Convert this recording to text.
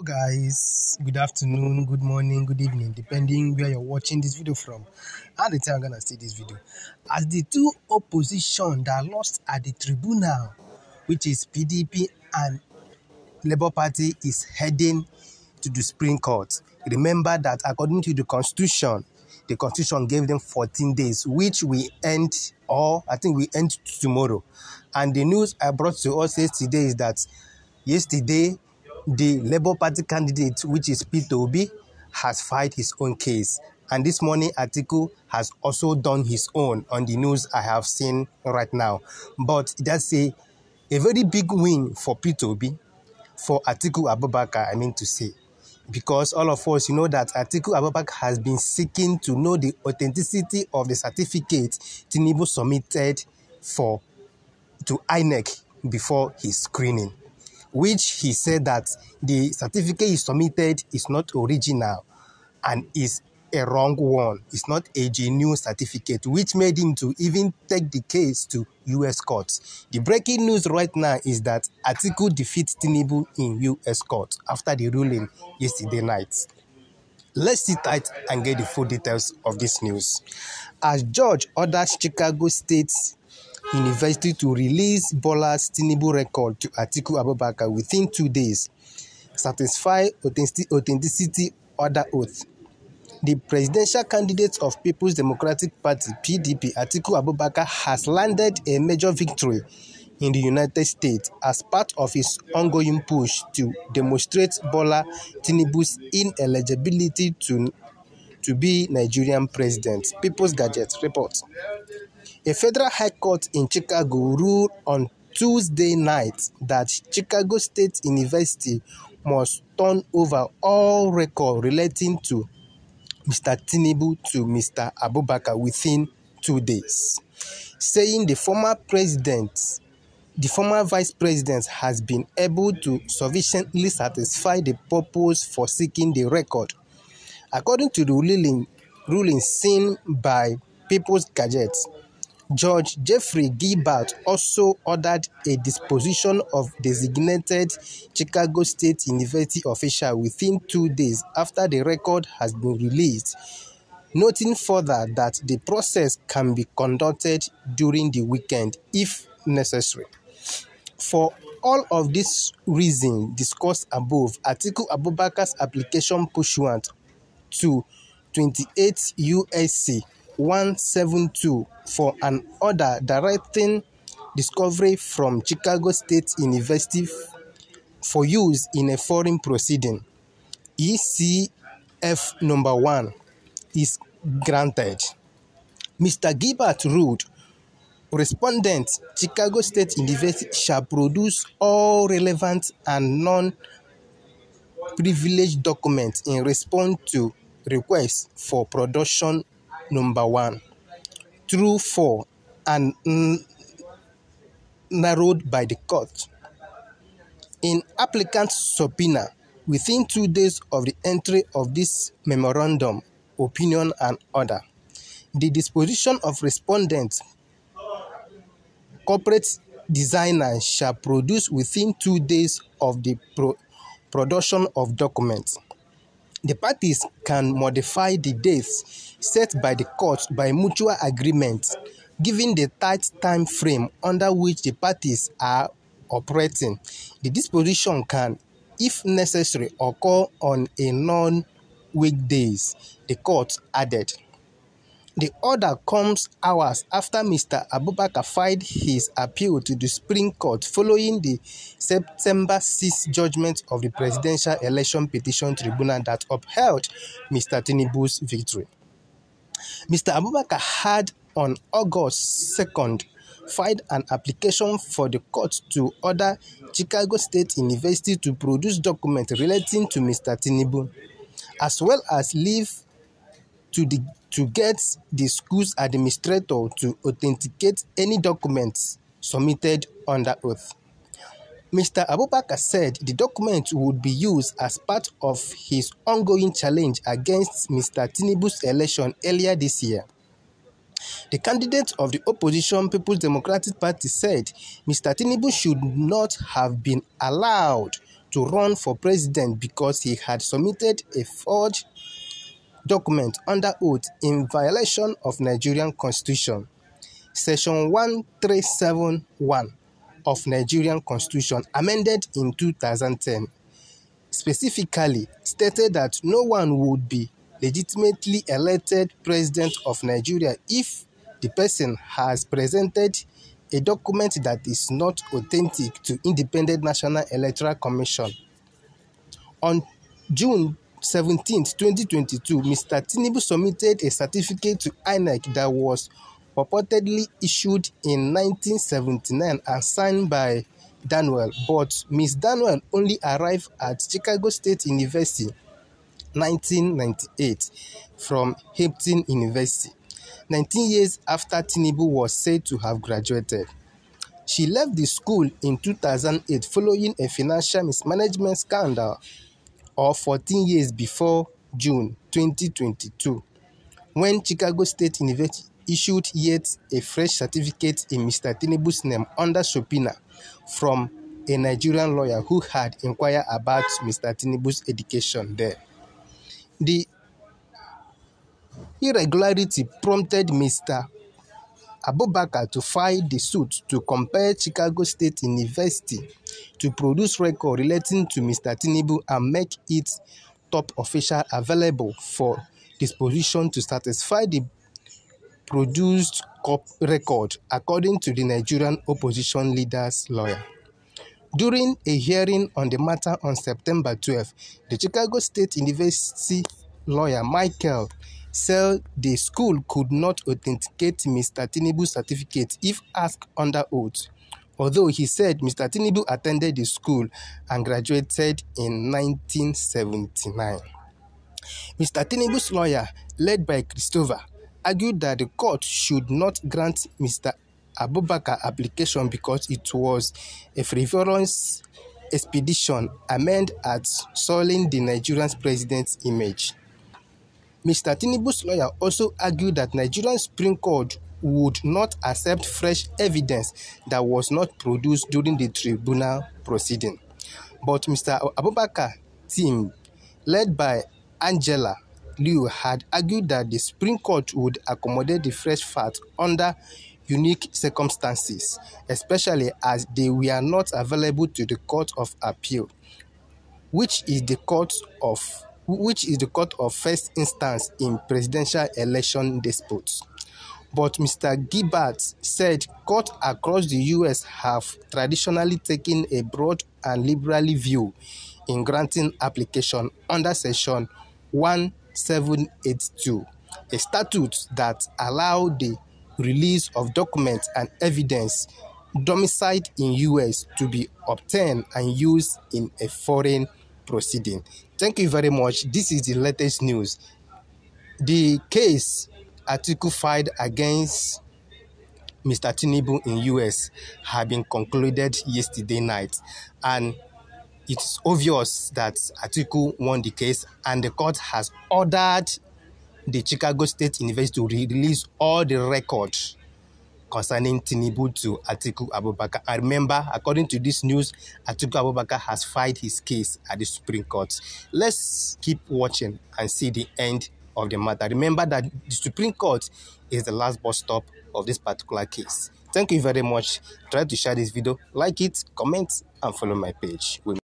Guys, good afternoon, good morning, good evening, depending where you're watching this video from and the time I'm gonna see this video. As the two opposition that lost at the tribunal, which is PDP and Labour Party, is heading to the Supreme Court. Remember that according to the Constitution gave them 14 days, which we end, or I think we end tomorrow. And the news I brought to us yesterday is that yesterday, the Labour Party candidate, which is Peter Obi, has filed his own case. And this morning, Atiku has also done his own on the news I have seen right now. But that's a very big win for Peter Obi, for Atiku Abubakar, I mean to say. Because all of us know that Atiku Abubakar has been seeking to know the authenticity of the certificate Tinubu submitted to INEC before his screening, which he said that the certificate he submitted is not original and is a wrong one. It's not a genuine certificate, which made him to even take the case to U.S. courts. The breaking news right now is that Atiku defeats Tinubu in U.S. court after the ruling yesterday night. Let's sit tight and get the full details of this news. As judge orders Chicago State University to release Bola's Tinubu record to Atiku Abubakar within 2 days, satisfy authenticity order oath. The presidential candidate of People's Democratic Party (PDP), Atiku Abubakar, has landed a major victory in the United States as part of his ongoing push to demonstrate Bola Tinubu's ineligibility to be Nigerian president. People's Gadget report. A federal high court in Chicago ruled on Tuesday night that Chicago State University must turn over all records relating to Mr. Tinubu to Mr. Abubakar within 2 days, saying the former vice president has been able to sufficiently satisfy the purpose for seeking the record. According to the ruling seen by People's Gadget, Judge Jeffrey Gilbert also ordered a disposition of designated Chicago State University official within 2 days after the record has been released, noting further that the process can be conducted during the weekend if necessary. For all of these reasons discussed above, Atiku Abubakar's application pursuant to 28 U.S.C. 172 for an order directing discovery from Chicago State University for use in a foreign proceeding, ECF number 1, is granted. Mr. Gilbert ruled, respondent Chicago State University shall produce all relevant and non-privileged documents in response to requests for production number 1 through 4 and narrowed by the court. In applicant's subpoena, within 2 days of the entry of this memorandum, opinion and order, the disposition of respondent corporate designer shall produce within 2 days of the production of documents. The parties can modify the dates set by the court by mutual agreement, given the tight time frame under which the parties are operating. The disposition can, if necessary, occur on a non-weekdays, the court added. The order comes hours after Mr. Abubakar filed his appeal to the Supreme Court following the September 6 judgment of the Presidential Election Petition Tribunal that upheld Mr. Tinubu's victory. Mr. Abubakar had on August 2nd filed an application for the court to order Chicago State University to produce documents relating to Mr. Tinubu, as well as leave to get the school's administrator to authenticate any documents submitted under oath. Mr. Abubakar said the document would be used as part of his ongoing challenge against Mr. Tinubu's election earlier this year. The candidate of the opposition People's Democratic Party said Mr. Tinubu should not have been allowed to run for president because he had submitted a forged document under oath in violation of Nigerian Constitution. Section 1371 of Nigerian Constitution, amended in 2010, specifically stated that no one would be legitimately elected president of Nigeria if the person has presented a document that is not authentic to Independent National Electoral Commission. On June 17, 2022, Mr. Tinubu submitted a certificate to INEC that was purportedly issued in 1979 and signed by Daniel, but Ms. Daniel only arrived at Chicago State University 1998 from Hampton University, 19 years after Tinubu was said to have graduated. She left the school in 2008 following a financial mismanagement scandal, or 14 years before June 2022, when Chicago State University issued yet a fresh certificate in Mr. Tinubu's name under subpoena from a Nigerian lawyer who had inquired about Mr. Tinubu's education there. The irregularity prompted Mr. Abubakar to file the suit to compel Chicago State University to produce records relating to Mr. Tinubu and make its top official available for disposition to satisfy the produced record, according to the Nigerian opposition leader's lawyer. During a hearing on the matter on September 12, the Chicago State University lawyer Michael said the school could not authenticate Mr. Tinubu's certificate if asked under oath, although he said Mr. Tinubu attended the school and graduated in 1979. Mr. Tinubu's lawyer, led by Christopher, argued that the court should not grant Mr. Abubakar application because it was a frivolous expedition aimed at soiling the Nigerian president's image. Mr. Tinubu's lawyer also argued that Nigerian Supreme Court would not accept fresh evidence that was not produced during the tribunal proceeding. But Mr. Abubakar's team, led by Angela Liu, had argued that the Supreme Court would accommodate the fresh facts under unique circumstances, especially as they were not available to the Court of Appeal, which is the court of first instance in presidential election disputes. But Mr. Gilbert said courts across the U.S. have traditionally taken a broad and liberal view in granting application under Section 1782, a statute that allows the release of documents and evidence domiciled in U.S. to be obtained and used in a foreign proceeding. Thank you very much. This is the latest news. The case Atiku filed against Mr. Tinubu in US had been concluded yesterday night, and it's obvious that Atiku won the case, and the court has ordered the Chicago State University to release all the records concerning Tinubu to Atiku Abubakar. And remember, according to this news, Atiku Abubakar has filed his case at the Supreme Court. Let's keep watching and see the end of the matter. Remember that the Supreme Court is the last bus stop of this particular case. Thank you very much. Try to share this video, like it, comment, and follow my page.